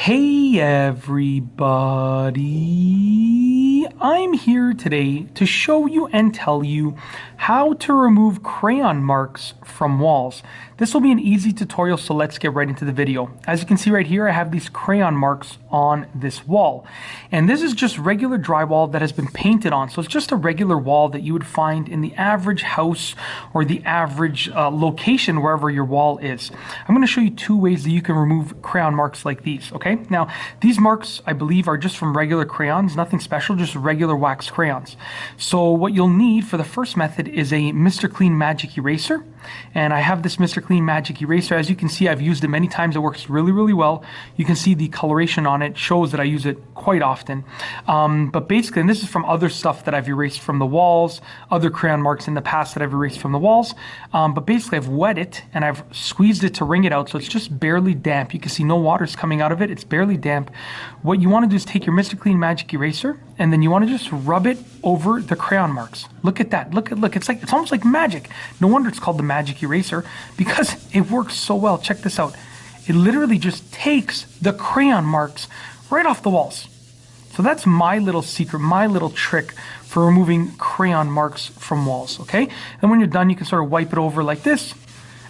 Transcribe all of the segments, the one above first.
Hey everybody, I'm here today to show you and tell you how to remove crayon marks from walls. This will be an easy tutorial, so let's get right into the video. As you can see right here, I have these crayon marks on this wall. And this is just regular drywall that has been painted on. So it's just a regular wall that you would find in the average house or the average location wherever your wall is. I'm going to show you two ways that you can remove crayon marks like these, okay? Now, these marks, I believe, are just from regular crayons, nothing special, just regular wax crayons. So what you'll need for the first method is a Mr. Clean Magic Eraser. And I have this Mr. Clean Magic Eraser. As you can see, I've used it many times. It works really, really well. You can see the coloration on it shows that I use it quite often. But basically, and this is from other stuff that I've erased from the walls, other crayon marks in the past that I've erased from the walls. But basically, I've wet it and I've squeezed it to wring it out. So it's just barely damp. You can see no water's coming out of it. It's barely damp. What you want to do is take your Mr. Clean Magic Eraser and then you want to just rub it over the crayon marks. Look at that. Look. It's almost like magic. No wonder it's called the Magic Eraser, because it works so well. Check this out. It literally just takes the crayon marks right off the walls. So that's my little secret, my little trick for removing crayon marks from walls, okay? And when you're done, you can sort of wipe it over like this.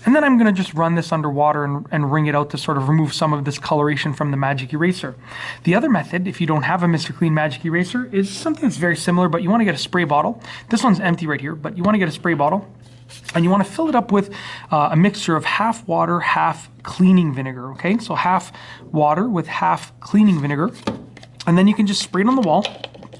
And then I'm going to just run this underwater and wring it out to sort of remove some of this coloration from the Magic Eraser. The other method, if you don't have a Mr. Clean Magic Eraser, is something that's very similar, but you want to get a spray bottle. This one's empty right here, but you want to get a spray bottle. And you want to fill it up with a mixture of half water, half cleaning vinegar, okay? So half water with half cleaning vinegar. And then you can just spray it on the wall,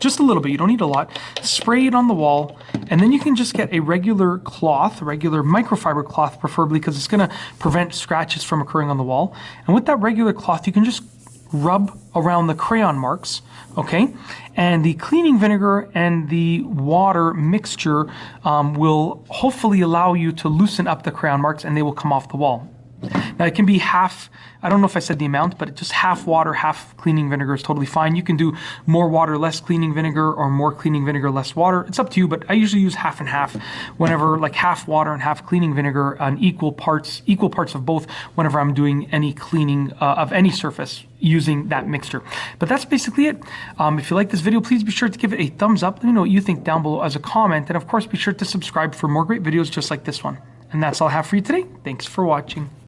just a little bit, you don't need a lot. Spray it on the wall, and then you can just get a regular cloth, a regular microfiber cloth preferably, because it's going to prevent scratches from occurring on the wall. And with that regular cloth, you can just rub around the crayon marks, okay? And the cleaning vinegar and the water mixture will hopefully allow you to loosen up the crayon marks and they will come off the wall. Now it can be half, I don't know if I said the amount, but just half water, half cleaning vinegar is totally fine. You can do more water, less cleaning vinegar, or more cleaning vinegar, less water. It's up to you, but I usually use half and half whenever, like half water and half cleaning vinegar on equal parts of both whenever I'm doing any cleaning of any surface using that mixture. But that's basically it. If you like this video, please be sure to give it a thumbs up. Let me know what you think down below as a comment. And of course, be sure to subscribe for more great videos just like this one. And that's all I have for you today. Thanks for watching.